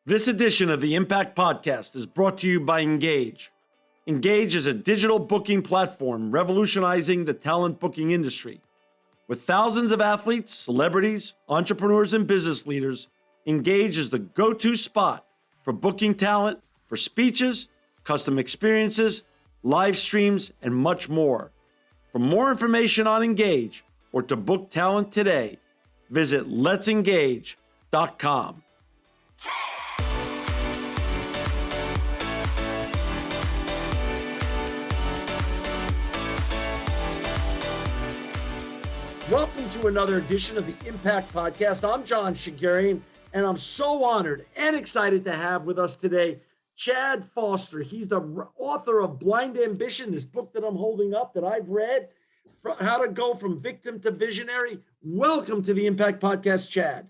This edition of the Impact Podcast is brought to you by Engage. Engage is a digital booking platform revolutionizing the talent booking industry. With thousands of athletes, celebrities, entrepreneurs, and business leaders, Engage is the go-to spot for booking talent for speeches, custom experiences, live streams, and much more. For more information on Engage or to book talent today, visit letsengage.com. Welcome to another edition of the Impact Podcast. I'm John Shegerian, and I'm so honored and excited to have with us today Chad Foster. He's the author of Blind Ambition, this book that I'm holding up that I've read, How to Go from Victim to Visionary. Welcome to the Impact Podcast, Chad.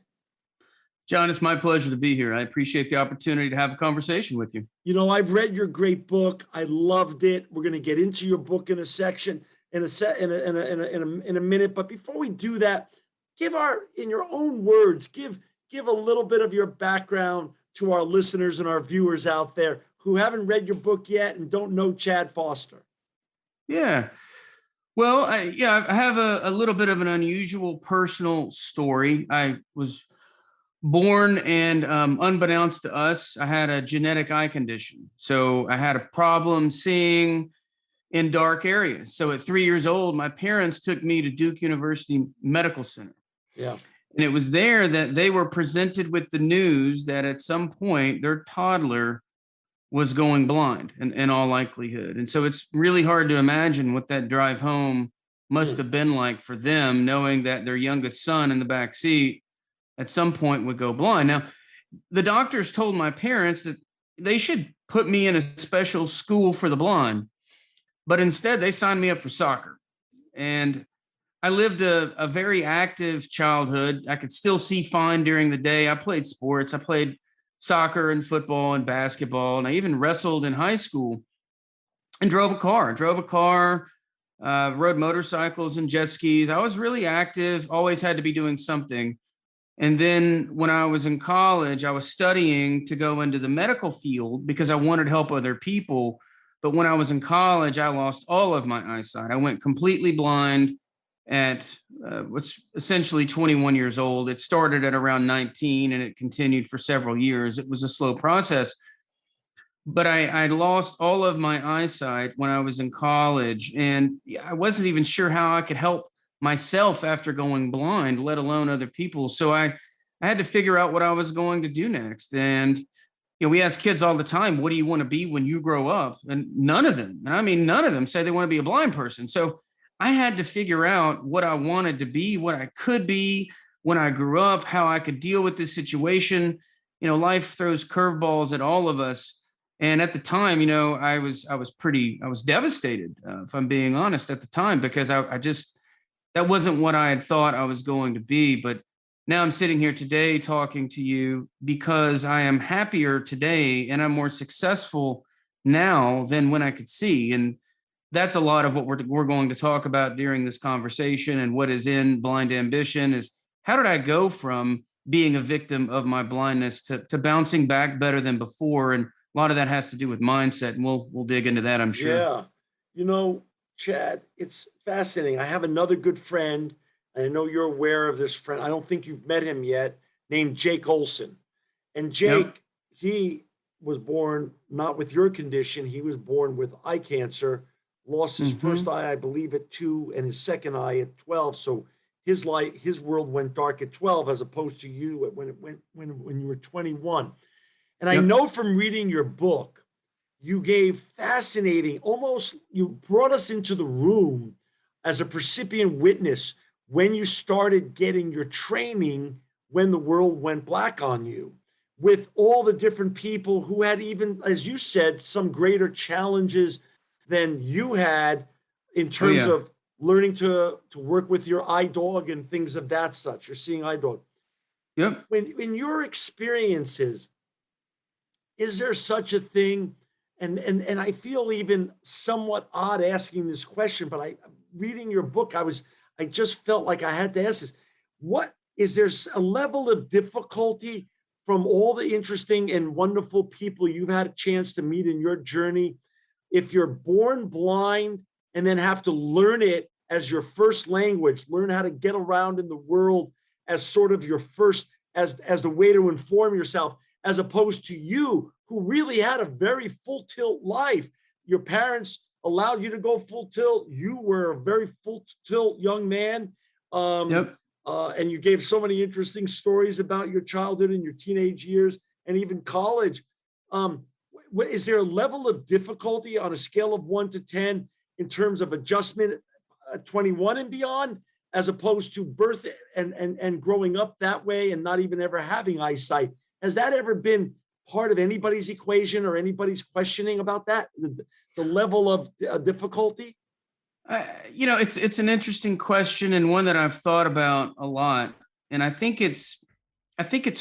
John, it's my pleasure to be here. I appreciate the opportunity to have a conversation with you. You know, I've read your great book. I loved it. We're going to get into your book in a section. In a minute, but before we do that, in your own words, give a little bit of your background to our listeners and our viewers out there who haven't read your book yet and don't know Chad Foster. Yeah, well, I have a little bit of an unusual personal story. I was born and unbeknownst to us, I had a genetic eye condition. So I had a problem seeing in dark areas. So at 3 years old, my parents took me to Duke University Medical Center. Yeah. And it was there that they were presented with the news that at some point their toddler was going blind in all likelihood. And so it's really hard to imagine what that drive home must have been like for them, knowing that their youngest son in the back seat at some point would go blind. Now, the doctors told my parents that they should put me in a special school for the blind. But instead, they signed me up for soccer. And I lived a very active childhood. I could still see fine during the day. I played sports. I played soccer and football and basketball. And I even wrestled in high school and drove a car, rode motorcycles and jet skis. I was really active, always had to be doing something. And then when I was in college, I was studying to go into the medical field because I wanted to help other people. But when I was in college, I lost all of my eyesight. I went completely blind at what's essentially 21 years old. It started at around 19 and it continued for several years. It was a slow process. But I lost all of my eyesight when I was in college. And I wasn't even sure how I could help myself after going blind, let alone other people. So I had to figure out what I was going to do next. And we ask kids all the time, what do you want to be when you grow up? And none of them say they want to be a blind person. So I had to figure out what I wanted to be, what I could be when I grew up, how I could deal with this situation. Life throws curveballs at all of us. And at the time, I was devastated, if I'm being honest at the time, because that wasn't what I had thought I was going to be. But now I'm sitting here today talking to you because I am happier today and I'm more successful now than when I could see. And that's a lot of what we're going to talk about during this conversation. And what is in Blind Ambition is how did I go from being a victim of my blindness to bouncing back better than before? And a lot of that has to do with mindset. And we'll dig into that, I'm sure. Yeah. Chad, it's fascinating. I have another good friend. I know you're aware of this friend. I don't think you've met him yet, named Jake Olson. And Jake, He was born not with your condition. He was born with eye cancer, lost his first eye, I believe, at 2 and his second eye at 12. So his world went dark at 12 as opposed to you when you were 21. And I know from reading your book, you gave fascinating, you brought us into the room as a recipient witness when you started getting your training when the world went black on you, with all the different people who had, even, as you said, some greater challenges than you had in terms of learning to work with your eye dog and things of that such, your seeing eye dog. Yep. In your experiences, is there such a thing? And I feel even somewhat odd asking this question, but reading your book, I just felt like I had to ask this. What is there a level of difficulty from all the interesting and wonderful people you've had a chance to meet in your journey, if you're born blind and then have to learn it as your first language, learn how to get around in the world as sort of your first, as the way to inform yourself, as opposed to you who really had a very full tilt life. Your parents allowed you to go full tilt. You were a very full tilt young man. Yep. And you gave so many interesting stories about your childhood and your teenage years and even college. Is there a level of difficulty on a scale of 1 to 10 in terms of adjustment at 21 and beyond, as opposed to birth and growing up that way and not even ever having eyesight? Has that ever been part of anybody's equation or anybody's questioning about that, the level of difficulty? It's an interesting question and one that I've thought about a lot. And I think it's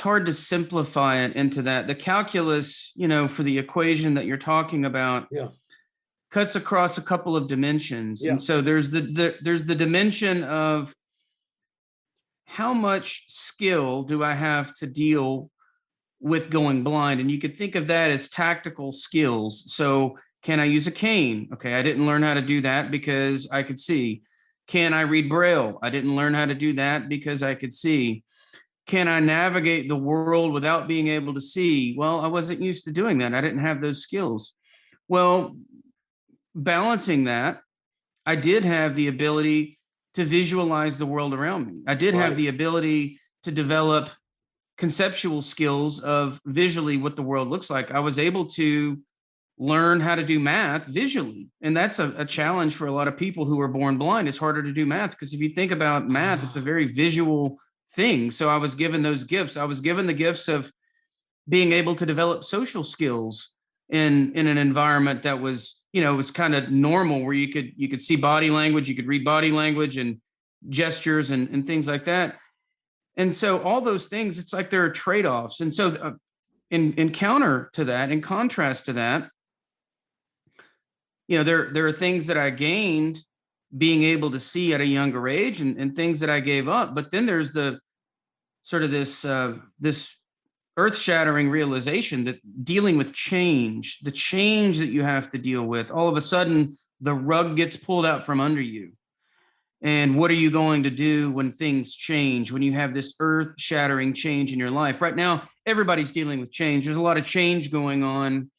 hard to simplify it into that. The calculus, for the equation that you're talking about, Yeah. cuts across a couple of dimensions. Yeah. And so there's the dimension of how much skill do I have to deal with going blind? And you could think of that as tactical skills. So can I use a cane? Okay, I didn't learn how to do that because I could see. Can I read Braille? I didn't learn how to do that because I could see. Can I navigate the world without being able to see? Well, I wasn't used to doing that. I didn't have those skills. Well, balancing that, I did have the ability to visualize the world around me. I did have Right. the ability to develop conceptual skills of visually what the world looks like. I was able to learn how to do math visually. And that's a challenge for a lot of people who are born blind. It's harder to do math because if you think about math, it's a very visual thing. So I was given those gifts. I was given the gifts of being able to develop social skills in an environment that was, was kind of normal, where you could see body language, you could read body language and gestures and things like that. And so all those things, it's like there are trade-offs. And so in counter to that, in contrast to that, there are things that I gained being able to see at a younger age and things that I gave up. But then there's the sort of this earth-shattering realization that dealing with change, the change that you have to deal with, all of a sudden the rug gets pulled out from under you. And what are you going to do when things change, when you have this earth-shattering change in your life? Right now, everybody's dealing with change. There's a lot of change going on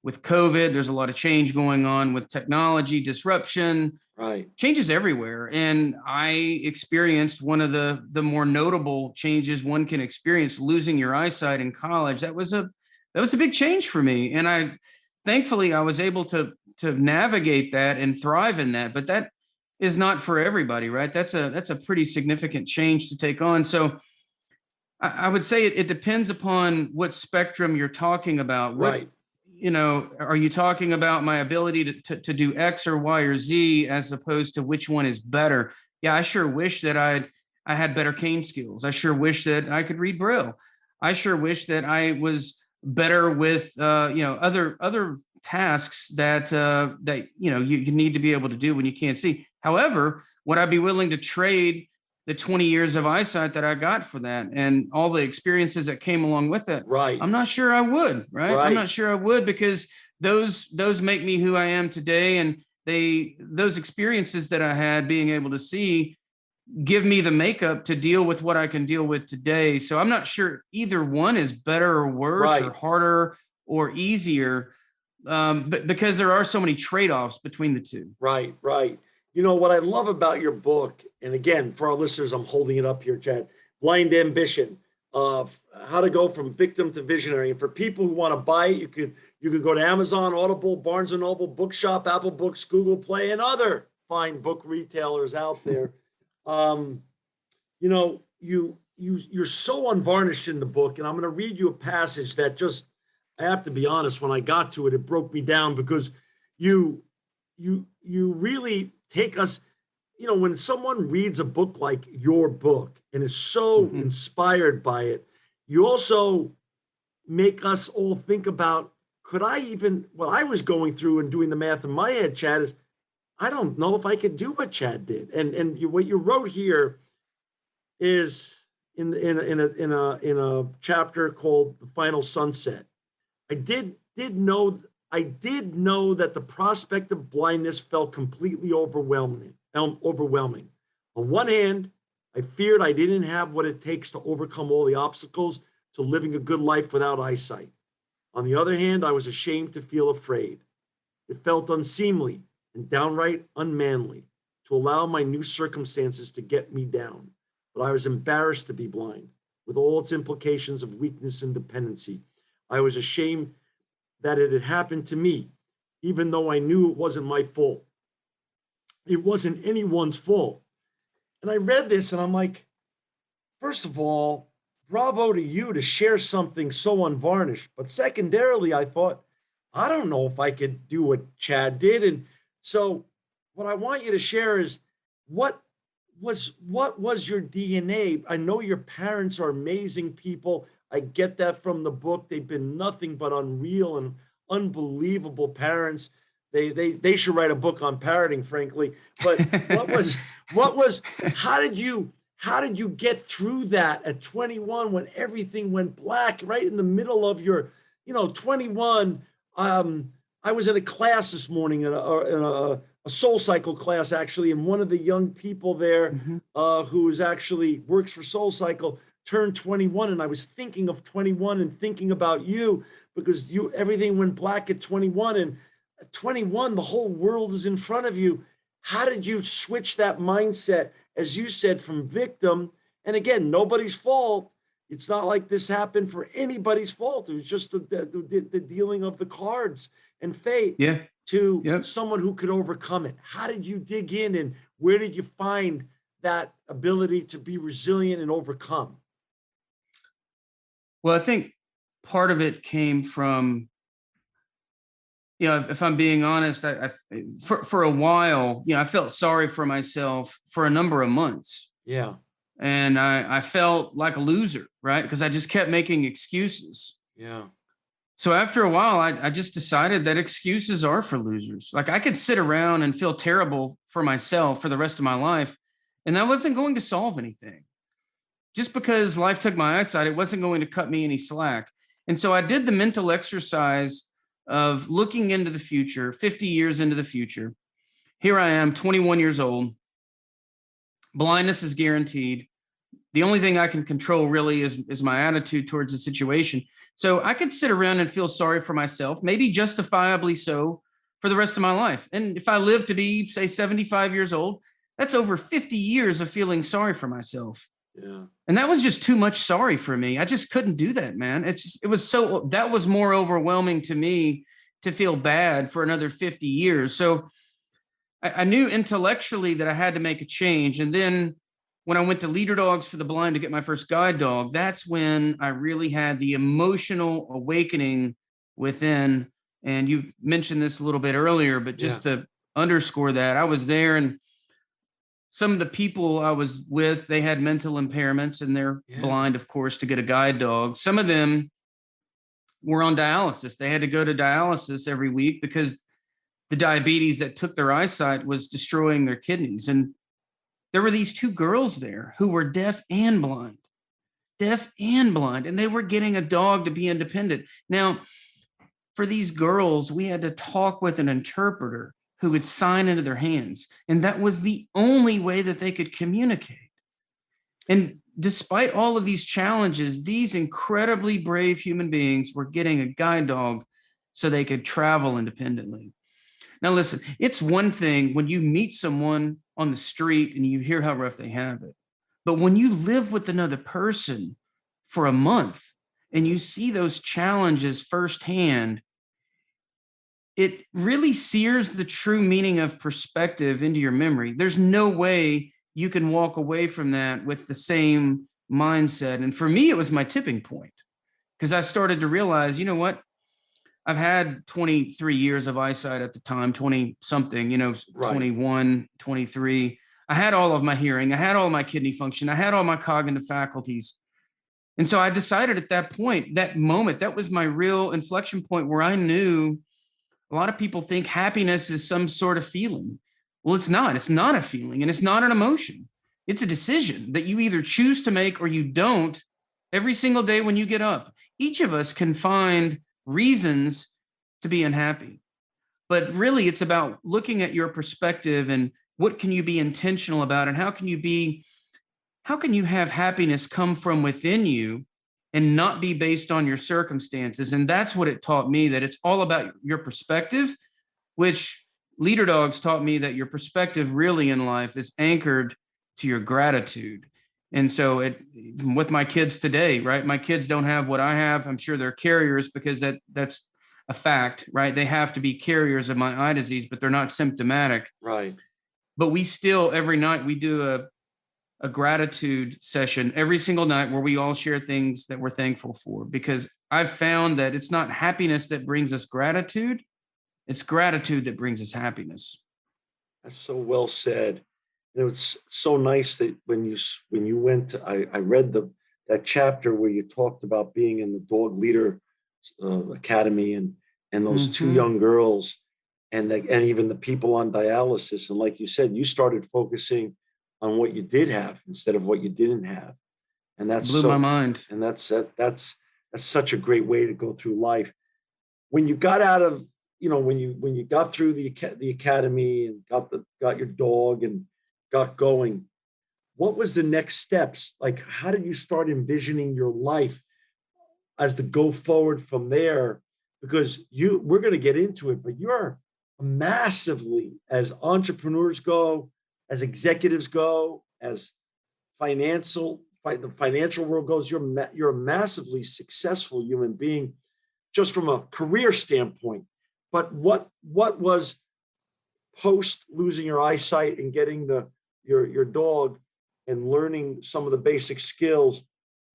with COVID. There's a lot of change going on with technology disruption. Right. Changes everywhere. And I experienced one of the more notable changes one can experience, losing your eyesight in college. That was a big change for me. And thankfully I was able to navigate that and thrive in that. But that is not for everybody, right? That's a pretty significant change to take on. So I would say it depends upon what spectrum you're talking about. Right. Are you talking about my ability to do X or Y or Z as opposed to which one is better? Yeah, I sure wish that I had better cane skills. I sure wish that I could read Braille. I sure wish that I was better with other tasks that you need to be able to do when you can't see. However, would I be willing to trade the 20 years of eyesight that I got for that and all the experiences that came along with it? Right. I'm not sure I would, right? Right. I'm not sure I would, because those make me who I am today. And those experiences that I had being able to see give me the makeup to deal with what I can deal with today. So I'm not sure either one is better or worse Right. or harder or easier, but because there are so many trade-offs between the two. Right. Right. What I love about your book, and again, for our listeners, I'm holding it up here, Chad, Blind Ambition, of how to go from victim to visionary. And for people who want to buy it, you could go to Amazon, Audible, Barnes and Noble, Bookshop, Apple Books, Google Play, and other fine book retailers out there. You're so unvarnished in the book, and I'm going to read you a passage that just, I have to be honest, when I got to it, it broke me down, because you really take us, when someone reads a book like your book and is so inspired by it, you also make us all think about, could I even, what I was going through and doing the math in my head, Chad, is I don't know if I could do what Chad did. And what you wrote here is in a chapter called The Final Sunset. I did know I did know that the prospect of blindness felt completely overwhelming. On one hand, I feared I didn't have what it takes to overcome all the obstacles to living a good life without eyesight. On the other hand, I was ashamed to feel afraid. It felt unseemly and downright unmanly to allow my new circumstances to get me down. But I was embarrassed to be blind, with all its implications of weakness and dependency. I was ashamed that it had happened to me, even though I knew it wasn't my fault. It wasn't anyone's fault. And I read this and I'm like, first of all, bravo to you to share something so unvarnished. But secondarily, I thought, I don't know if I could do what Chad did. And so what I want you to share is what what was your DNA? I know your parents are amazing people. I get that from the book. They've been nothing but unreal and unbelievable parents. They should write a book on parenting, frankly. But what was how did you get through that at 21 when everything went black right in the middle of your 21. I was in a class this morning in a soul cycle class actually, and one of the young people there Mhm. who is actually works for Soul Cycle turned 21, and I was thinking of 21 and thinking about you because you everything went black at 21, and at 21 the whole world is in front of you. How did you switch that mindset, as you said, from victim? And again, nobody's fault. It's not like this happened for anybody's fault. It was just the dealing of the cards and fate Yeah. to Yep. someone who could overcome it. How did you dig in and where did you find that ability to be resilient and overcome? Well, I think part of it came from, if I'm being honest, for a while, I felt sorry for myself for a number of months. Yeah, And I felt like a loser, right? Because I just kept making excuses. yeah, So after a while, I just decided that excuses are for losers. Like I could sit around and feel terrible for myself for the rest of my life, and that wasn't going to solve anything. Just because life took my eyesight, it wasn't going to cut me any slack. And so I did the mental exercise of looking into the future, 50 years into the future. Here I am, 21 years old. Blindness is guaranteed. The only thing I can control really is my attitude towards the situation. So I could sit around and feel sorry for myself, maybe justifiably so, for the rest of my life. And if I live to be, say, 75 years old, that's over 50 years of feeling sorry for myself. yeah, And that was just too much sorry for me. I just couldn't do that, man. That was more overwhelming to me to feel bad for another 50 years. So I knew intellectually that I had to make a change. And then when I went to Leader Dogs for the Blind to get my first guide dog, that's when I really had the emotional awakening within. And you mentioned this a little bit earlier, but yeah, just to underscore that, I was there and some of the people I was with, they had mental impairments and they're yeah, blind, of course, to get a guide dog. Some of them were on dialysis. They had to go to dialysis every week because the diabetes that took their eyesight was destroying their kidneys. And there were these two girls there who were deaf and blind, and they were getting a dog to be independent. Now, for these girls, we had to talk with an interpreter who would sign into their hands. And that was the only way that they could communicate. And despite all of these challenges, these incredibly brave human beings were getting a guide dog so they could travel independently. Now, listen, it's one thing when you meet someone on the street and you hear how rough they have it. But when you live with another person for a month and you see those challenges firsthand, it really sears the true meaning of perspective into your memory. There's no way you can walk away from that with the same mindset. And for me, it was my tipping point because I started to realize, you know what? I've had 23 years of eyesight at the time, 20 something, right. 21, 23. I had all of my hearing, I had all my kidney function, I had all my cognitive faculties. And so I decided at that point, that moment, that was my real inflection point where I knew a lot of people think happiness is some sort of feeling. Well, it's not. It's not a feeling and it's not an emotion. It's a decision that you either choose to make or you don't every single day when you get up. Each of us can find reasons to be unhappy, but really it's about looking at your perspective and what can you be intentional about, and how can you have happiness come from within you and not be based on your circumstances. And that's what it taught me, that it's all about your perspective, which Leader Dogs taught me that your perspective really in life is anchored to your gratitude. And so with my kids today, right? My kids don't have what I have. I'm sure they're carriers because that's a fact, right? They have to be carriers of my eye disease, but they're not symptomatic. Right. But we still, every night we do a gratitude session every single night where we all share things that we're thankful for, because I've found that it's not happiness that brings us gratitude. It's gratitude that brings us happiness. That's so well said. And it was so nice that when you went to, I read that chapter where you talked about being in the dog leader academy, and those two young girls, and even the people on dialysis. And like you said, you started focusing on what you did have instead of what you didn't have. And that's Blew my mind. And that's such a great way to go through life. When you got out of, when you got through the academy and got your dog and got going, what was the next steps? Like, how did you start envisioning your life as the go forward from there? Because we're going to get into it, but you're massively, as entrepreneurs go, as executives go, as the financial world goes, you're a massively successful human being, just from a career standpoint. But what was post losing your eyesight and getting your dog and learning some of the basic skills?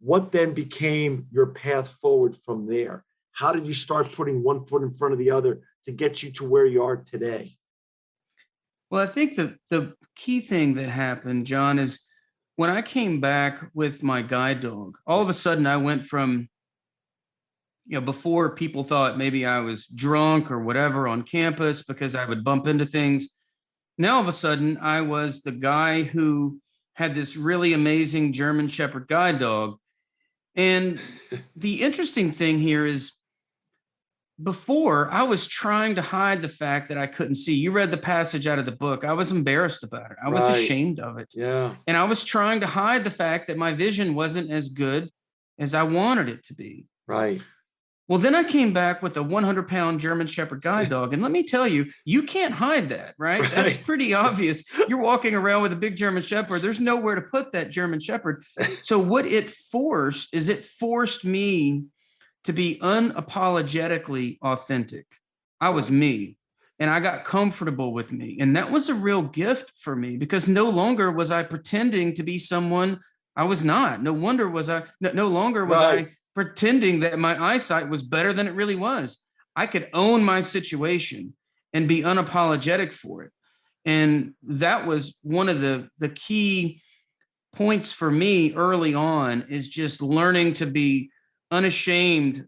What then became your path forward from there? How did you start putting one foot in front of the other to get you to where you are today? Well, I think the key thing that happened, John, is when I came back with my guide dog, all of a sudden I went from, before people thought maybe I was drunk or whatever on campus because I would bump into things. Now, all of a sudden, I was the guy who had this really amazing German Shepherd guide dog. And the interesting thing here is, before, I was trying to hide the fact that I couldn't see. You read the passage out of the book. I was embarrassed about it. I was ashamed of it. Yeah. And I was trying to hide the fact that my vision wasn't as good as I wanted it to be. Right. Well, then I came back with a 100-pound German Shepherd guide dog. And let me tell you, you can't hide that, right? That's pretty obvious. You're walking around with a big German Shepherd. There's nowhere to put that German Shepherd. So what it forced me to be unapologetically authentic. I was me, and I got comfortable with me. And that was a real gift for me, because no longer was I pretending to be someone I was not. No longer was I pretending that my eyesight was better than it really was. I could own my situation and be unapologetic for it. And that was one of the key points for me early on, is just learning to be unashamed,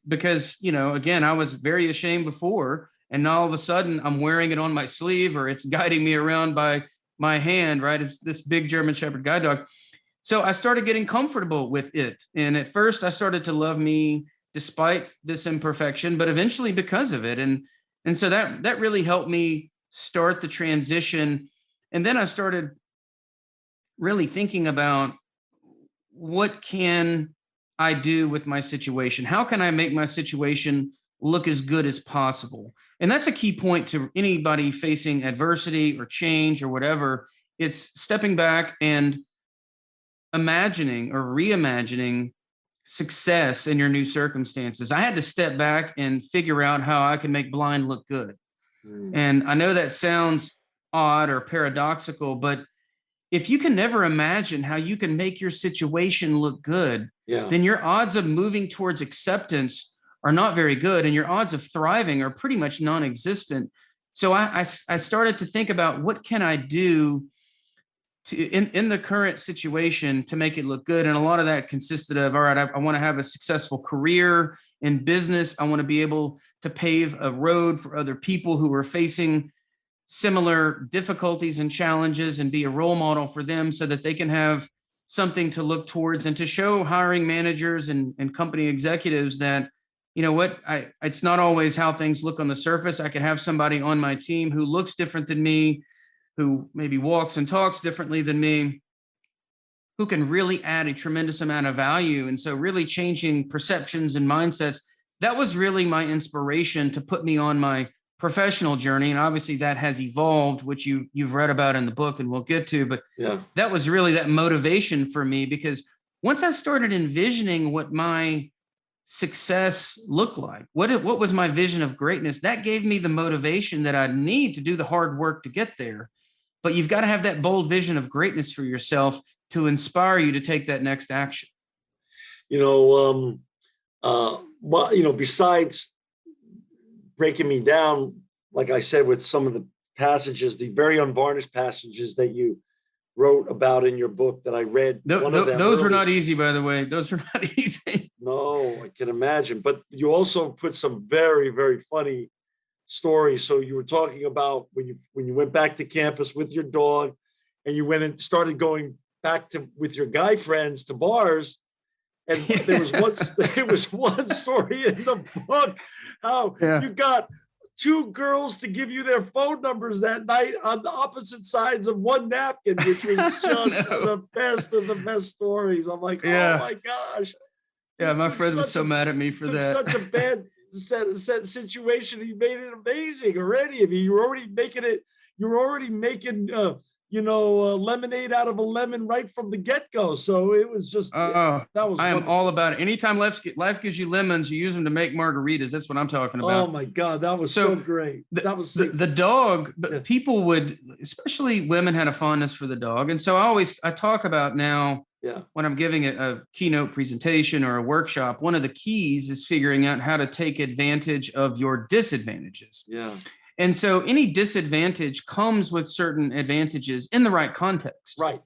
because, again, I was very ashamed before, and now all of a sudden I'm wearing it on my sleeve, or it's guiding me around by my hand, right? It's this big German Shepherd guide dog. So I started getting comfortable with it. And at first I started to love me despite this imperfection, but eventually because of it. And so that really helped me start the transition. And then I started really thinking about, what can I do with my situation? How can I make my situation look as good as possible? And that's a key point to anybody facing adversity or change or whatever. It's stepping back and imagining or reimagining success in your new circumstances. I had to step back and figure out how I can make blind look good. And I know that sounds odd or paradoxical, but if you can never imagine how you can make your situation look good, then your odds of moving towards acceptance are not very good, and your odds of thriving are pretty much non-existent. So I started to think about, what can I do in the current situation to make it look good. And a lot of that consisted of, all right, I want to have a successful career in business. I want to be able to pave a road for other people who are facing similar difficulties and challenges and be a role model for them so that they can have something to look towards and to show hiring managers and company executives that, you know what, it's not always how things look on the surface. I could have somebody on my team who looks different than me, who maybe walks and talks differently than me, who can really add a tremendous amount of value. And so really changing perceptions and mindsets, that was really my inspiration to put me on my professional journey. And obviously that has evolved, which you've read about in the book and we'll get to, but Yeah. that was really that motivation for me, because once I started envisioning what my success looked like, what was my vision of greatness, that gave me the motivation that I need to do the hard work to get there. But you've got to have that bold vision of greatness for yourself to inspire you to take that next action. Well, besides breaking me down, like I said, with some of the passages, the very unvarnished passages that you wrote about in your book that I read. Those were not easy, by the way. Those are not easy. No, I can imagine. But you also put some very, very funny stories. So you were talking about when you went back to campus with your dog, and you went and started going back with your guy friends to bars. And there was one story in the book how you got two girls to give you their phone numbers that night on the opposite sides of one napkin, which was just the best of the best stories. I'm like, oh my gosh. Yeah, my friend was so mad at me for that. Such a bad situation. He made it amazing already. I mean, you were already making lemonade out of a lemon right from the get-go. So it was just, I am all about it. Anytime life gives you lemons, you use them to make margaritas. That's what I'm talking about. Oh my God, that was so great. That was the dog, but people would, especially women, had a fondness for the dog. And so I talk about now, when I'm giving a keynote presentation or a workshop, one of the keys is figuring out how to take advantage of your disadvantages. Yeah. And so any disadvantage comes with certain advantages in the right context. Right.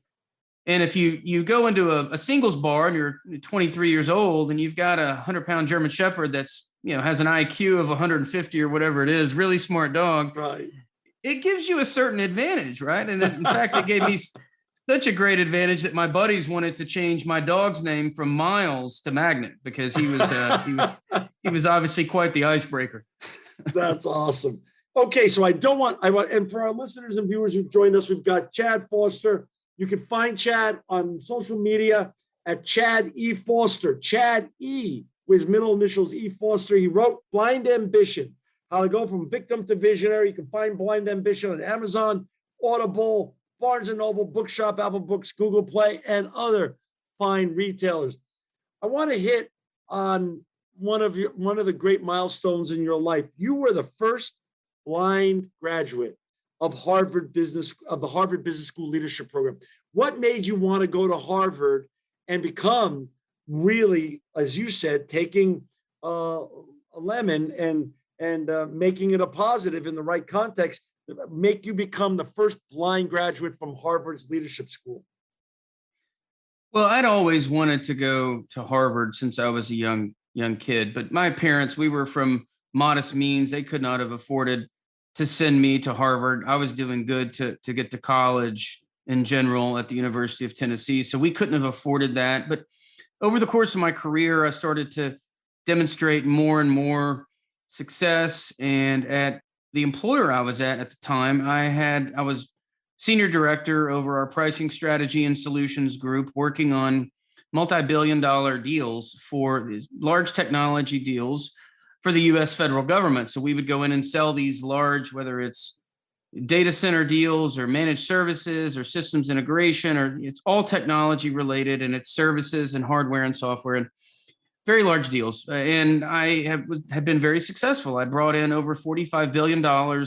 And if you go into a singles bar and you're 23 years old and you've got a 100-pound German Shepherd that's, has an IQ of 150 or whatever it is, really smart dog. Right. It gives you a certain advantage, right? And in fact, it gave me such a great advantage that my buddies wanted to change my dog's name from Miles to Magnet, because he was obviously quite the icebreaker. That's awesome. Okay, so and for our listeners and viewers who've joined us, we've got Chad Foster. You can find Chad on social media at Chad E. Foster. Chad E. with his middle initials E. Foster. He wrote Blind Ambition, How to Go from Victim to Visionary. You can find Blind Ambition on Amazon, Audible, Barnes & Noble, Bookshop, Apple Books, Google Play, and other fine retailers. I want to hit on one of the great milestones in your life. You were the first blind graduate of the Harvard Business School Leadership Program. What made you want to go to Harvard and become really, as you said, taking a lemon and making it a positive in the right context, make you become the first blind graduate from Harvard's leadership school? Well, I'd always wanted to go to Harvard since I was a young kid, but my parents, we were from modest means. They could not have afforded to send me to Harvard. I was doing good to get to college in general at the University of Tennessee, so we couldn't have afforded that. But over the course of my career, I started to demonstrate more and more success. And at the employer I was at the time, I was senior director over our pricing strategy and solutions group, working on multi-billion-dollar deals for these large technology deals for the U.S. federal government. So we would go in and sell these large, whether it's data center deals or managed services or systems integration, or it's all technology related, and it's services and hardware and software and very large deals. And I have been very successful. I brought in over $45 billion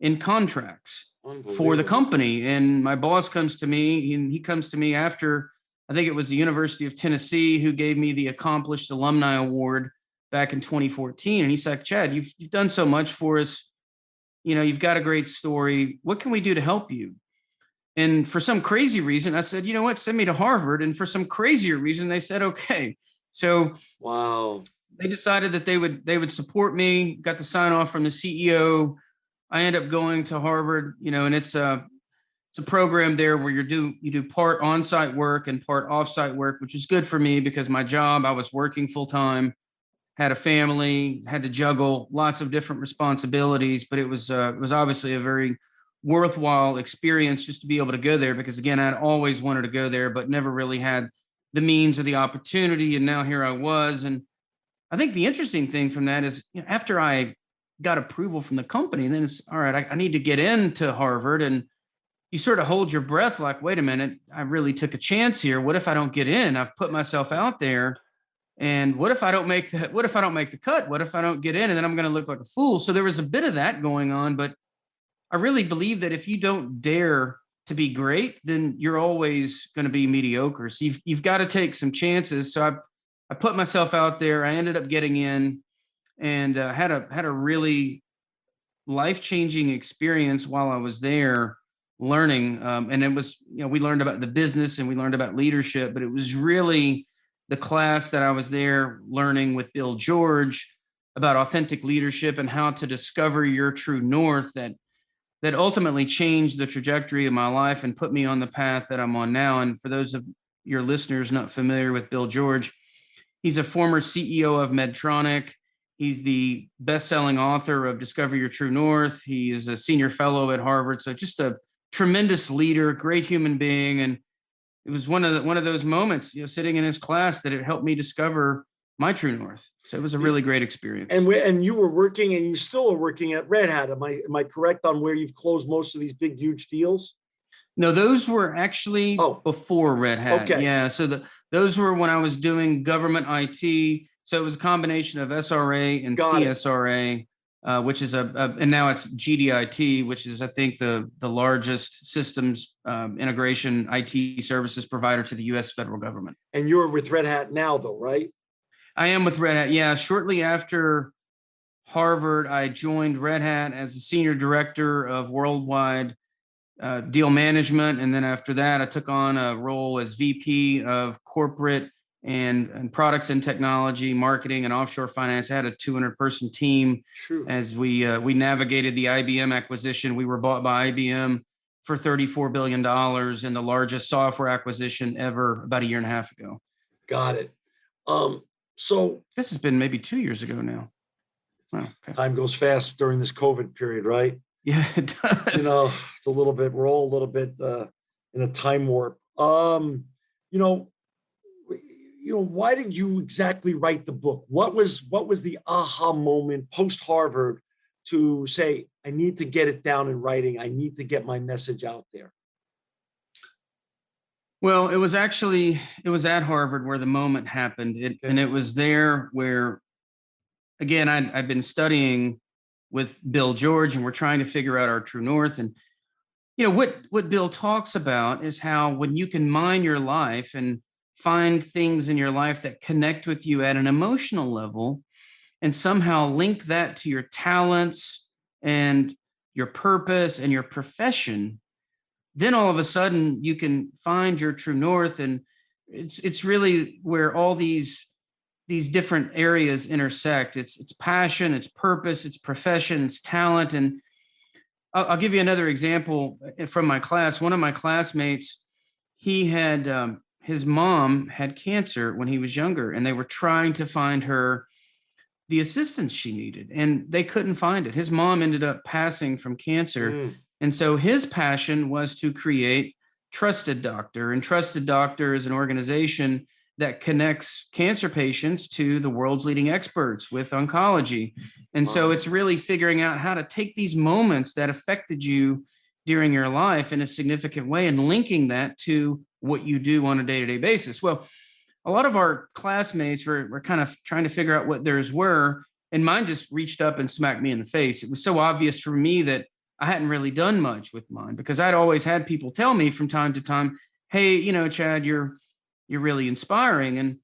in contracts for the company. And my boss comes to me, and he comes to me after, I think it was the University of Tennessee who gave me the Accomplished Alumni Award back in 2014. And he's like, Chad, you've done so much for us. You've got a great story. What can we do to help you? And for some crazy reason, I said, you know what, send me to Harvard. And for some crazier reason, they said, okay. So wow, they decided that they would support me, got the sign off from the CEO I ended up going to Harvard, and it's a program there where you do part on-site work and part off-site work, which is good for me because my job, I was working full time, had a family, had to juggle lots of different responsibilities, but it was obviously a very worthwhile experience just to be able to go there because again, I'd always wanted to go there, but never really had the means or the opportunity. And now here I was. And I think the interesting thing from that is, after I got approval from the company, then it's all right, I need to get into Harvard. And you sort of hold your breath like, wait a minute, I really took a chance here. What if I don't get in? I've put myself out there. And what if I don't make the cut? What if I don't get in? And then I'm going to look like a fool. So there was a bit of that going on, but I really believe that if you don't dare to be great, then you're always going to be mediocre. So you've got to take some chances. So I put myself out there. I ended up getting in and had a really life-changing experience while I was there learning. And it was, we learned about the business and we learned about leadership, but it was really the class that I was there learning with Bill George about authentic leadership and how to discover your true north that ultimately changed the trajectory of my life and put me on the path that I'm on now. And for those of your listeners not familiar with Bill George, he's a former CEO of Medtronic. He's the best-selling author of Discover Your True North. He is a senior fellow at Harvard. So just a tremendous leader, great human being. And it was one of those moments, sitting in his class that it helped me discover my true north. So it was a really great experience. And you were working, and you still are working at Red Hat. Am I correct on where you've closed most of these big, huge deals? No, those were actually before Red Hat. Okay. Yeah. So those were when I was doing government IT. So it was a combination of SRA and CSRA, which is and now it's GDIT, which is, I think, the largest systems integration IT services provider to the U.S. federal government. And you're with Red Hat now, though, right? I am with Red Hat. Yeah. Shortly after Harvard, I joined Red Hat as a senior director of worldwide deal management. And then after that, I took on a role as VP of corporate and products and technology, marketing and offshore finance. I had a 200-person team. True. As we navigated the IBM acquisition. We were bought by IBM for $34 billion and the largest software acquisition ever about a year and a half ago. Got it. So this has been maybe 2 years ago now. Wow, okay. Time goes fast during this COVID period, right? Yeah, it does. It's a little bit, we're all a little bit in a time warp. Why did you exactly write the book? What was the aha moment post Harvard to say, I need to get it down in writing. I need to get my message out there? Well, it was at Harvard where the moment happened. And it was there where, again, I'd been studying with Bill George and we're trying to figure out our true north. And, what Bill talks about is how when you can mine your life and find things in your life that connect with you at an emotional level and somehow link that to your talents and your purpose and your profession, then all of a sudden you can find your true north. And it's really where all these different areas intersect. It's passion, it's purpose, it's profession, it's talent. And I'll give you another example from my class. One of my classmates, he had his mom had cancer when he was younger, and they were trying to find her the assistance she needed, and they couldn't find it. His mom ended up passing from cancer. And so his passion was to create Trusted Doctor. And Trusted Doctor is an organization that connects cancer patients to the world's leading experts with oncology. And so it's really figuring out how to take these moments that affected you during your life in a significant way and linking that to what you do on a day-to-day basis. Well, a lot of our classmates were kind of trying to figure out what theirs were, and mine just reached up and smacked me in the face. It was so obvious for me that I hadn't really done much with mine because I'd always had people tell me from time to time, hey, Chad, you're really inspiring. And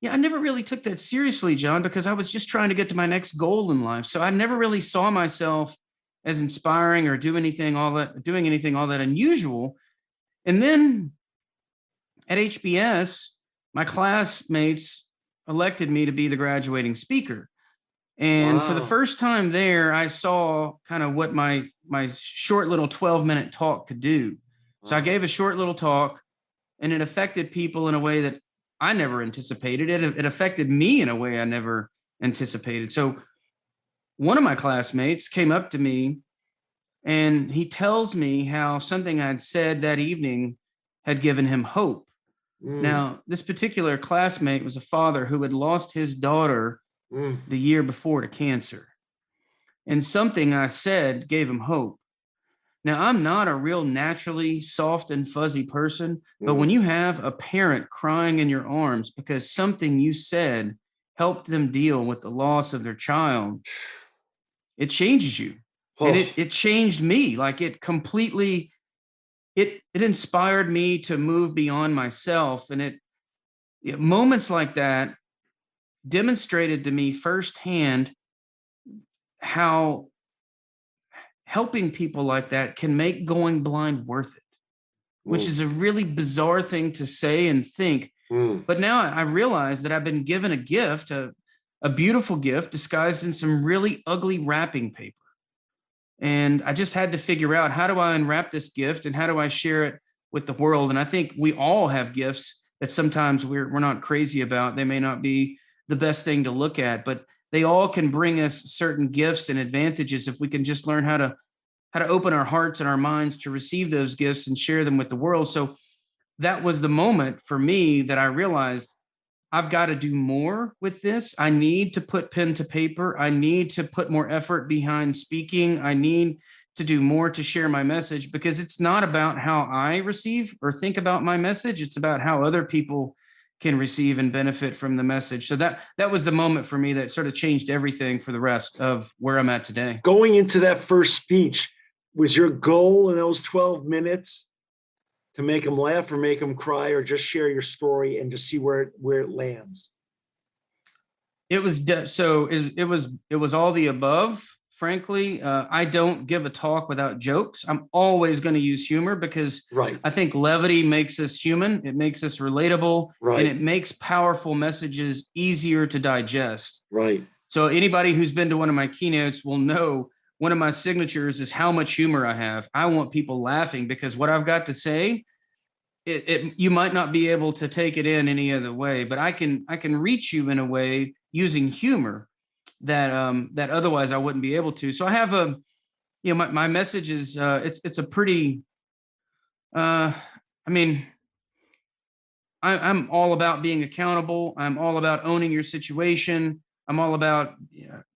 yeah, I never really took that seriously, John, because I was just trying to get to my next goal in life. So I never really saw myself as inspiring or doing anything all that unusual. And then at HBS, my classmates elected me to be the graduating speaker. And for the Wow. first time there, I saw kind of what my short little 12-minute talk could do. So I Wow. gave a short little talk, and it affected people in a way that I never anticipated. It affected me in a way I never anticipated. So one of my classmates came up to me and he tells me how something I'd said that evening had given him hope. Mm, Now, this particular classmate was a father who had lost his daughter mm, the year before to cancer. And something I said gave him hope. Now, I'm not a real naturally soft and fuzzy person, but when mm. you have a parent crying in your arms because something you said helped them deal with the loss of their child, it changes you. And Oh, it changed me. Like it completely it inspired me to move beyond myself. And moments like that demonstrated to me firsthand how helping people like that can make going blind worth it, which mm, is a really bizarre thing to say and think. mm. But now I realize that I've been given a gift, a beautiful gift disguised in some really ugly wrapping paper. And I just had to figure out, how do I unwrap this gift and how do I share it with the world? And I think we all have gifts that sometimes we're not crazy about. They may not be the best thing to look at, but they all can bring us certain gifts and advantages if we can just learn how to open our hearts and our minds to receive those gifts and share them with the world. So that was the moment for me that I realized I've got to do more with this. I need to put pen to paper. I need to put more effort behind speaking. I need to do more to share my message, because it's not about how I receive or think about my message. It's about how other people can receive and benefit from the message. So that was the moment for me that sort of changed everything for the rest of where I'm at today. Going into that first speech, was your goal in those 12 minutes to make them laugh or make them cry or just share your story and just see where it lands? It was all the above. Frankly, I don't give a talk without jokes. I'm always going to use humor because Right, I think levity makes us human. It makes us relatable, and right, it makes powerful messages easier to digest. right. So anybody who's been to one of my keynotes will know one of my signatures is how much humor I have. I want people laughing because what I've got to say, you might not be able to take it in any other way, but I can reach you in a way using humor that otherwise I wouldn't be able to. So I have my message is it's a pretty uh I mean I'm all about being accountable. I'm all about owning your situation. I'm all about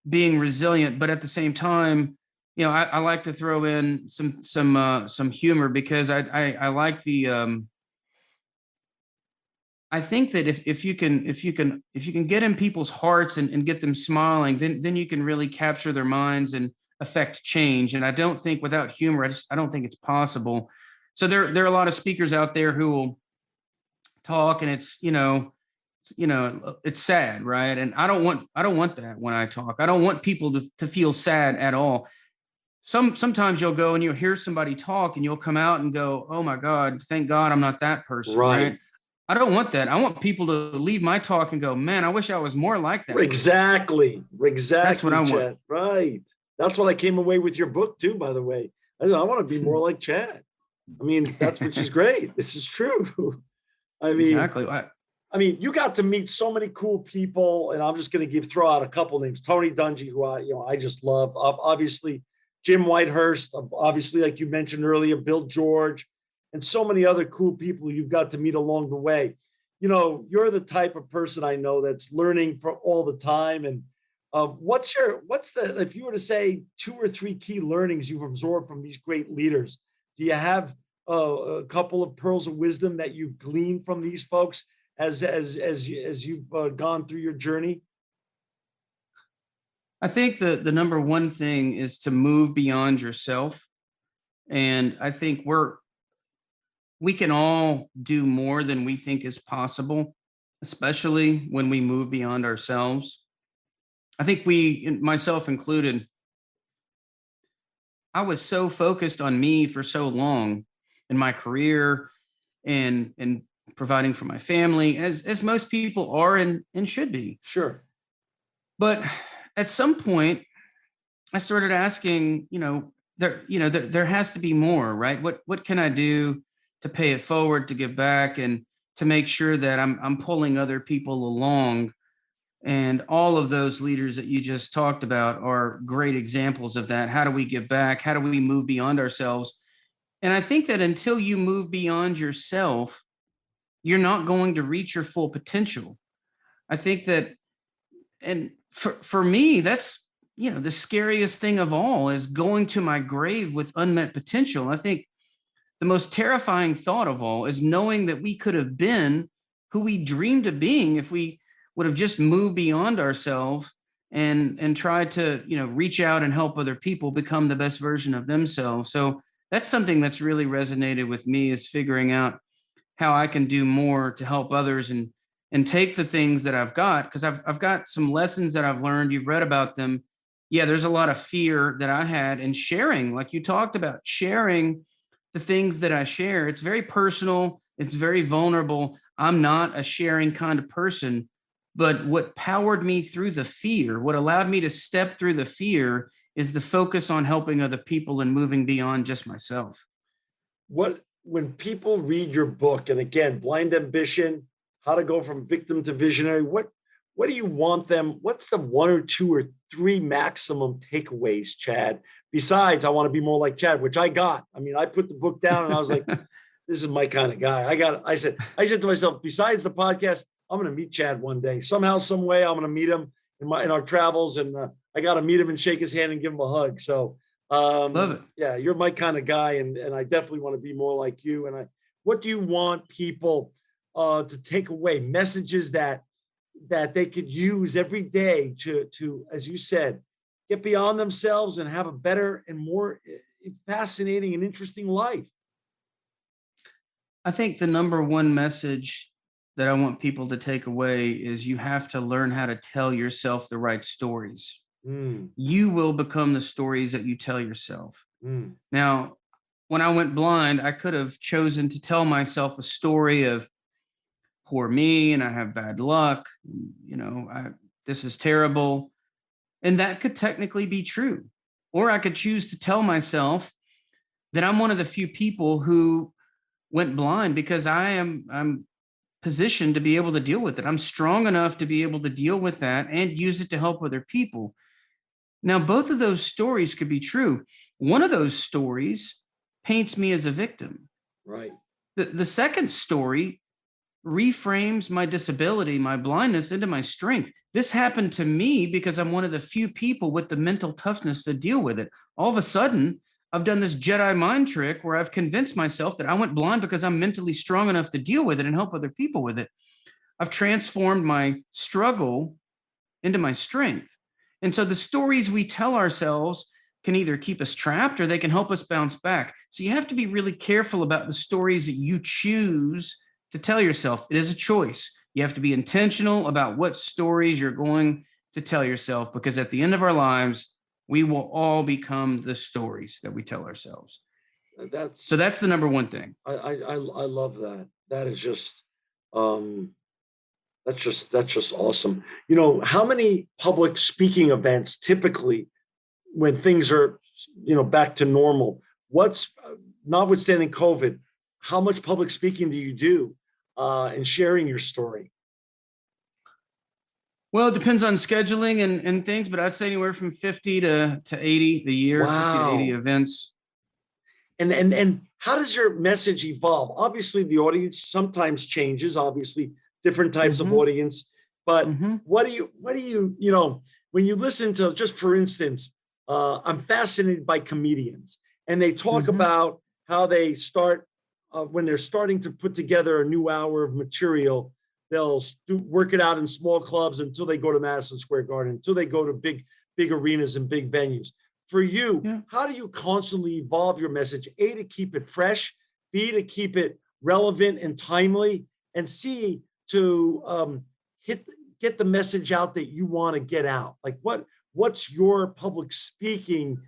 being resilient, but at the same time, I like to throw in some humor because I like the I think that if you can get in people's hearts and get them smiling, then you can really capture their minds and affect change. And I don't think without humor, I don't think it's possible. So there are a lot of speakers out there who will talk, and it's sad, right? And I don't want that when I talk. I don't want people to feel sad at all. Sometimes you'll go and you'll hear somebody talk and you'll come out and go, oh my God, thank God I'm not that person, Right. right? I don't want that. I want people to leave my talk and go, man, I wish I was more like that person. Exactly. That's what Exactly, I want. Chad. Right. That's what I came away with your book too, by the way. I want to be more like Chad. I mean, that's which is great. This is true. I mean, Exactly. you got to meet so many cool people, and I'm just going to throw out a couple names. Tony Dungy, who I just love. Obviously, Jim Whitehurst. Obviously, like you mentioned earlier, Bill George, and so many other cool people you've got to meet along the way. You're the type of person I know that's learning from all the time. And what's the if you were to say two or three key learnings you've absorbed from these great leaders? Do you have a couple of pearls of wisdom that you've gleaned from these folks as you've gone through your journey? I think the number one thing is to move beyond yourself. And I think we can all do more than we think is possible, especially when we move beyond ourselves. I think myself included, I was so focused on me for so long in my career and providing for my family, as most people are and should be. Sure. But at some point, I started asking, there has to be more, right? What can I do to pay it forward, to give back, and to make sure that I'm pulling other people along. And all of those leaders that you just talked about are great examples of that. How do we give back? How do we move beyond ourselves? And I think that until you move beyond yourself, you're not going to reach your full potential. I think that, and for me, that's, the scariest thing of all is going to my grave with unmet potential. I think the most terrifying thought of all is knowing that we could have been who we dreamed of being if we would have just moved beyond ourselves and tried to, reach out and help other people become the best version of themselves. So that's something that's really resonated with me, is figuring out how I can do more to help others and take the things that I've got, because I've got some lessons that I've learned. You've read about them. Yeah, there's a lot of fear that I had in sharing, like you talked about, sharing the things that I share. It's very personal. It's very vulnerable. I'm not a sharing kind of person, but what powered me through the fear, what allowed me to step through the fear, is the focus on helping other people and moving beyond just myself. When people read your book, and again, Blind Ambition, How to Go from Victim to Visionary, what do you want them? What's the one or two or three maximum takeaways, Chad? Besides, I want to be more like Chad, which I got. I mean, I put the book down and I was like, this is my kind of guy. I said to myself, besides the podcast, I'm going to meet Chad one day. Somehow, some way, I'm going to meet him in our travels, and I got to meet him and shake his hand and give him a hug. So, Love it. yeah, you're my kind of guy, and I definitely want to be more like you. And what do you want people to take away? Messages that they could use every day to, as you said, get beyond themselves and have a better and more fascinating and interesting life. I think the number one message that I want people to take away is you have to learn how to tell yourself the right stories. Mm, You will become the stories that you tell yourself. mm, Now, when I went blind, I could have chosen to tell myself a story of poor me and I have bad luck. This is terrible. And that could technically be true. Or I could choose to tell myself that I'm one of the few people who went blind because I'm positioned to be able to deal with it. I'm strong enough to be able to deal with that and use it to help other people. Now, both of those stories could be true. One of those stories paints me as a victim. right. The second story reframes my disability, my blindness, into my strength. This happened to me because I'm one of the few people with the mental toughness to deal with it. All of a sudden, I've done this Jedi mind trick where I've convinced myself that I went blind because I'm mentally strong enough to deal with it and help other people with it. I've transformed my struggle into my strength. And so the stories we tell ourselves can either keep us trapped or they can help us bounce back. So you have to be really careful about the stories that you choose to tell yourself. It is a choice. You have to be intentional about what stories you're going to tell yourself, because at the end of our lives, we will all become the stories that we tell ourselves. So that's the number one thing. I love that. That is just that's just awesome. How many public speaking events typically, when things are back to normal, what's notwithstanding COVID, how much public speaking do you do and sharing your story? Well, it depends on scheduling and things, but I'd say anywhere from 50 to 80 a year, 50 to 80 Wow. events. And how does your message evolve? Obviously, the audience sometimes changes, obviously, different types of Mm-hmm, audience. But mm-hmm, when you listen to, just for instance, I'm fascinated by comedians, and they talk mm-hmm. about how they start when they're starting to put together a new hour of material. They'll work it out in small clubs until they go to Madison Square Garden, until they go to big arenas and big venues. For you, Yeah. how do you constantly evolve your message? A, to keep it fresh, B, to keep it relevant and timely, and C, to get the message out that you want to get out. Like what's your public speaking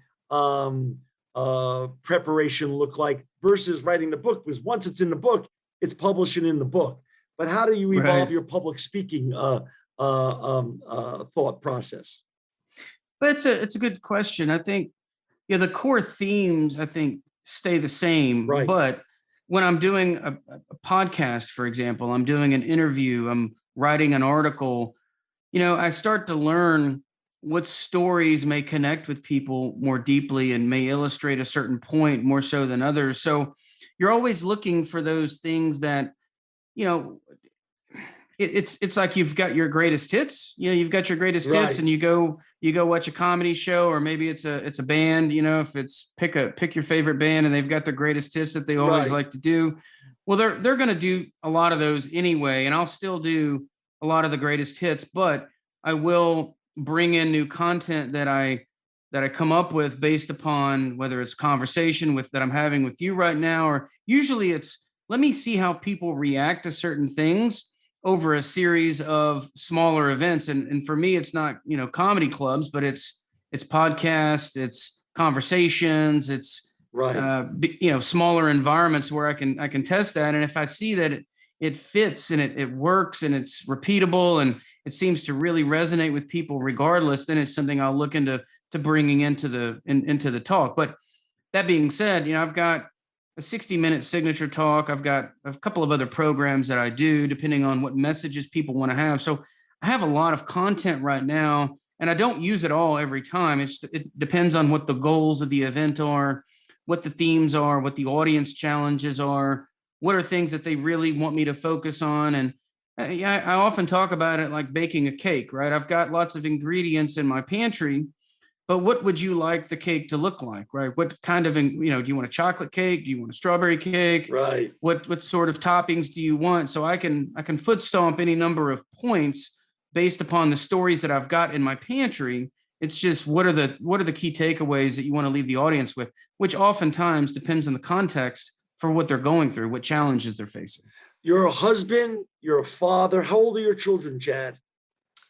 preparation look like versus writing the book? Because once it's in the book, it's publishing in the book. But how do you evolve Right. your public speaking thought process? But it's a good question. I think, yeah, the core themes I think stay the same, Right. but when I'm doing a podcast, for example, I'm doing an interview, I'm writing an article, I start to learn what stories may connect with people more deeply and may illustrate a certain point more so than others. So you're always looking for those things that, you know, it's like you've got your greatest hits. You've got your greatest hits, Right. and you go watch a comedy show, or maybe it's a band. If it's pick your favorite band, and they've got their greatest hits that they always Right. like to do. Well, they're going to do a lot of those anyway, and I'll still do a lot of the greatest hits, but I will bring in new content that I come up with based upon whether it's conversation with that I'm having with you right now, or usually it's let me see how people react to certain things over a series of smaller events. And for me, it's not, comedy clubs, but it's podcasts, it's conversations, it's Right. smaller environments where I can test that. And if I see that it fits and it works and it's repeatable and it seems to really resonate with people regardless, then it's something I'll look into bringing into the talk. But that being said, I've got a 60-minute signature talk. I've got a couple of other programs that I do depending on what messages people want to have. So I have a lot of content right now, and I don't use it all every time. It depends on what the goals of the event are, what the themes are, what the audience challenges are, what are things that they really want me to focus on. And yeah, I often talk about it like baking a cake, right? I've got lots of ingredients in my pantry, but what would you like the cake to look like, right? What kind of, do you want a chocolate cake? Do you want a strawberry cake? Right. What sort of toppings do you want? So I can foot stomp any number of points based upon the stories that I've got in my pantry. It's just what are the key takeaways that you want to leave the audience with, which oftentimes depends on the context for what they're going through, what challenges they're facing. You're a husband, you're a father. How old are your children, Chad?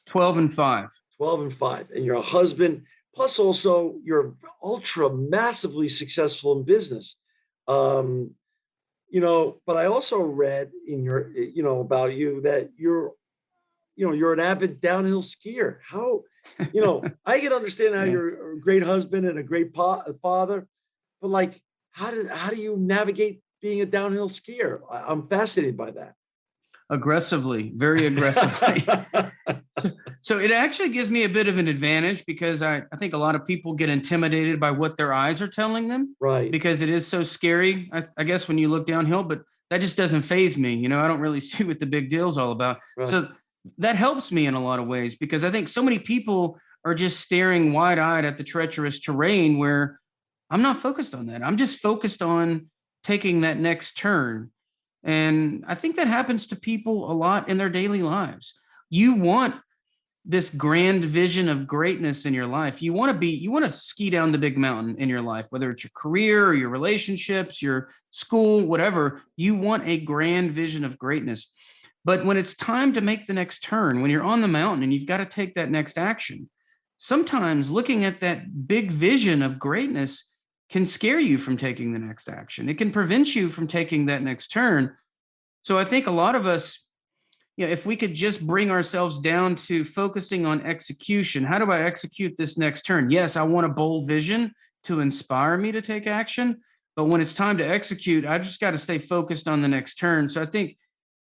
12 and 5. 12 and 5. And you're a husband. Plus, also, you're ultra massively successful in business. Um, but I also read in your, about you that you're an avid downhill skier. How, I can understand how Yeah. you're a great husband and a great father, but like, how do you navigate being a downhill skier? I'm fascinated by that. Aggressively, very aggressively. So it actually gives me a bit of an advantage because I think a lot of people get intimidated by what their eyes are telling them Right. because it is so scary, I guess, when you look downhill, but that just doesn't faze me. I don't really see what the big deal's all about. Right. So that helps me in a lot of ways because I think so many people are just staring wide eyed at the treacherous terrain where I'm not focused on that. I'm just focused on taking that next turn. And I think that happens to people a lot in their daily lives. You want this grand vision of greatness in your life. You want to ski down the big mountain in your life, whether it's your career or your relationships, your school, whatever. You want a grand vision of greatness. But when it's time to make the next turn, when you're on the mountain and you've got to take that next action, sometimes looking at that big vision of greatness can scare you from taking the next action. It can prevent you from taking that next turn. So I think a lot of us, if we could just bring ourselves down to focusing on execution, how do I execute this next turn? Yes, I want a bold vision to inspire me to take action. But when it's time to execute, I just got to stay focused on the next turn. So I think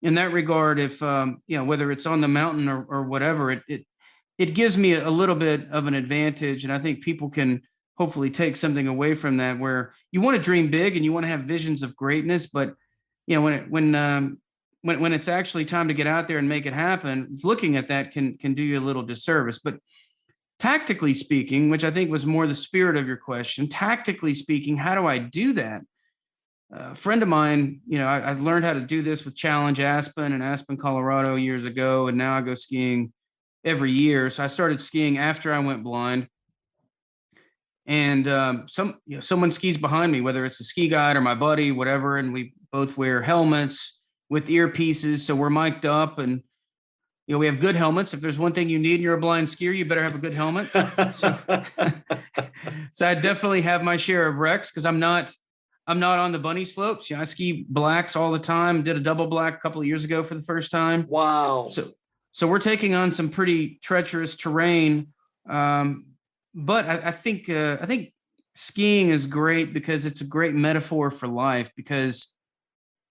in that regard, if, whether it's on the mountain or whatever, it gives me a little bit of an advantage. And I think people can hopefully take something away from that, where you want to dream big and you want to have visions of greatness, but when it's actually time to get out there and make it happen, looking at that can do you a little disservice. But tactically speaking, which I think was more the spirit of your question, tactically speaking, how do I do that? A friend of mine, I learned how to do this with Challenge Aspen and Aspen, Colorado years ago, and now I go skiing every year. So I started skiing after I went blind. And someone skis behind me, whether it's a ski guide or my buddy, whatever, and we both wear helmets with earpieces, so we're mic'd up, and we have good helmets. If there's one thing you need and you're a blind skier, you better have a good helmet. So, so I definitely have my share of wrecks because I'm not on the bunny slopes. I ski blacks all the time. Did a double black a couple of years ago for the first time. Wow. So we're taking on some pretty treacherous terrain. But I think skiing is great because it's a great metaphor for life because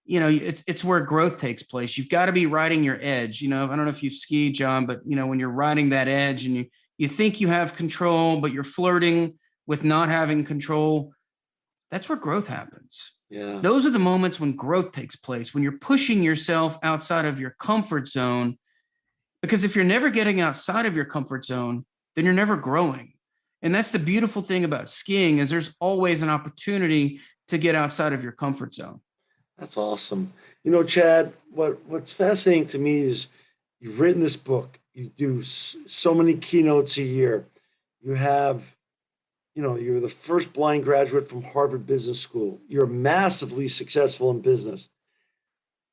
it's where growth takes place. You've got to be riding your edge. I don't know if you've skied, John, but when you're riding that edge and you think you have control, but you're flirting with not having control, that's where growth happens. Yeah. Those are the moments when growth takes place, when you're pushing yourself outside of your comfort zone. Because if you're never getting outside of your comfort zone, then you're never growing. And that's the beautiful thing about skiing is there's always an opportunity to get outside of your comfort zone. That's awesome. Chad, what's fascinating to me is you've written this book. You do so many keynotes a year. You have, you're the first blind graduate from Harvard Business School. You're massively successful in business.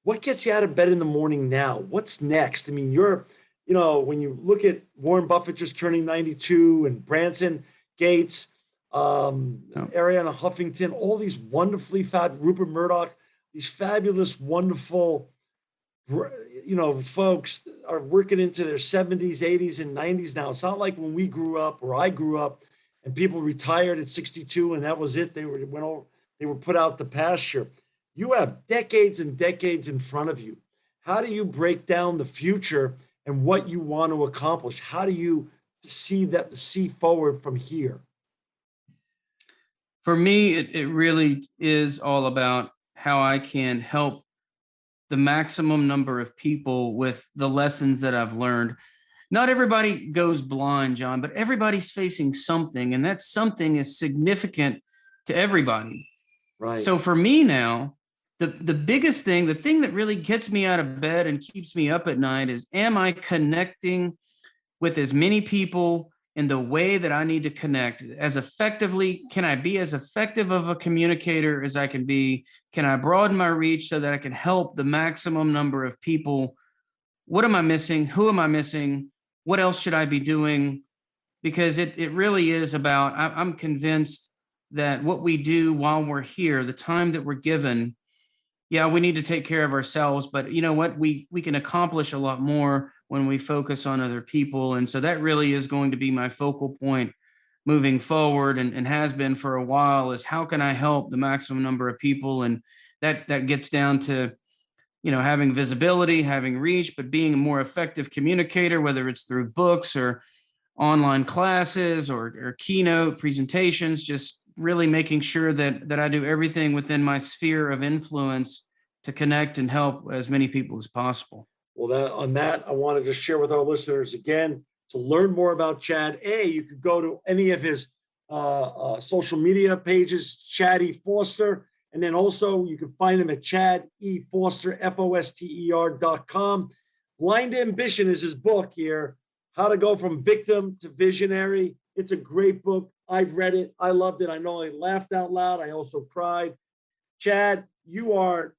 What gets you out of bed in the morning now? What's next? I mean, when you look at Warren Buffett just turning 92 and Branson Gates, Ariana Huffington, all these wonderfully Rupert Murdoch, these fabulous, wonderful, folks are working into their 70s, 80s, and 90s now. It's not like when we grew up or I grew up and people retired at 62 and that was it. They were put out to pasture. You have decades and decades in front of you. How do you break down the future and what you want to accomplish? How do you see forward from here? For me, it really is all about how I can help the maximum number of people with the lessons that I've learned. Not everybody goes blind, John, but everybody's facing something, and that something is significant to everybody. Right. So for me now, the biggest thing, the thing that really gets me out of bed and keeps me up at night is, am I connecting with as many people in the way that I need to connect as effectively? Can I be as effective of a communicator as I can be? Can I broaden my reach so that I can help the maximum number of people? What am I missing? Who am I missing? What else should I be doing? Because it really is about, I'm convinced that what we do while we're here, the time that we're given, yeah, we need to take care of ourselves, but you know what? We can accomplish a lot more when we focus on other people. And so that really is going to be my focal point moving forward, and has been for a while, is how can I help the maximum number of people? And that gets down to, having visibility, having reach, but being a more effective communicator, whether it's through books or online classes or keynote presentations, just really making sure that I do everything within my sphere of influence to connect and help as many people as possible. Well, on that, I wanted to share with our listeners again, to learn more about Chad. You could go to any of his social media pages, Chad E. Foster. And then also you can find him at Chad E. Foster, FOSTER.com. Blind Ambition is his book here, How to Go from Victim to Visionary. It's a great book. I've read it. I loved it. I know I laughed out loud. I also cried. Chad, you are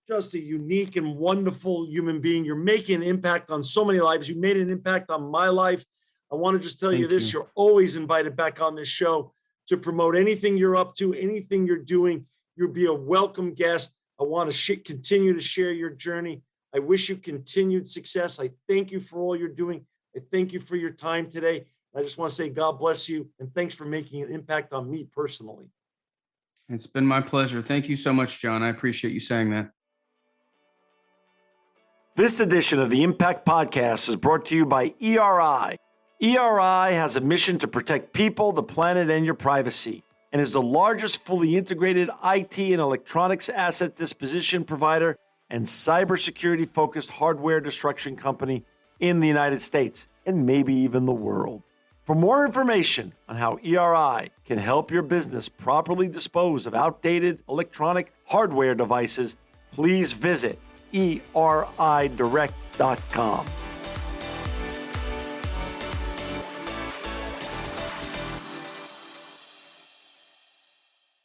just a unique and wonderful human being. You're making an impact on so many lives. You made an impact on my life. I want to just tell you this. You're always invited back on this show to promote anything you're up to, anything you're doing. You'll be a welcome guest. I want to continue to share your journey. I wish you continued success. I thank you for all you're doing. I thank you for your time today. I just want to say God bless you, and thanks for making an impact on me personally. It's been my pleasure. Thank you so much, John. I appreciate you saying that. This edition of the Impact Podcast is brought to you by ERI. ERI has a mission to protect people, the planet, and your privacy, and is the largest fully integrated IT and electronics asset disposition provider and cybersecurity-focused hardware destruction company in the United States, and maybe even the world. For more information on how ERI can help your business properly dispose of outdated electronic hardware devices, please visit eridirect.com.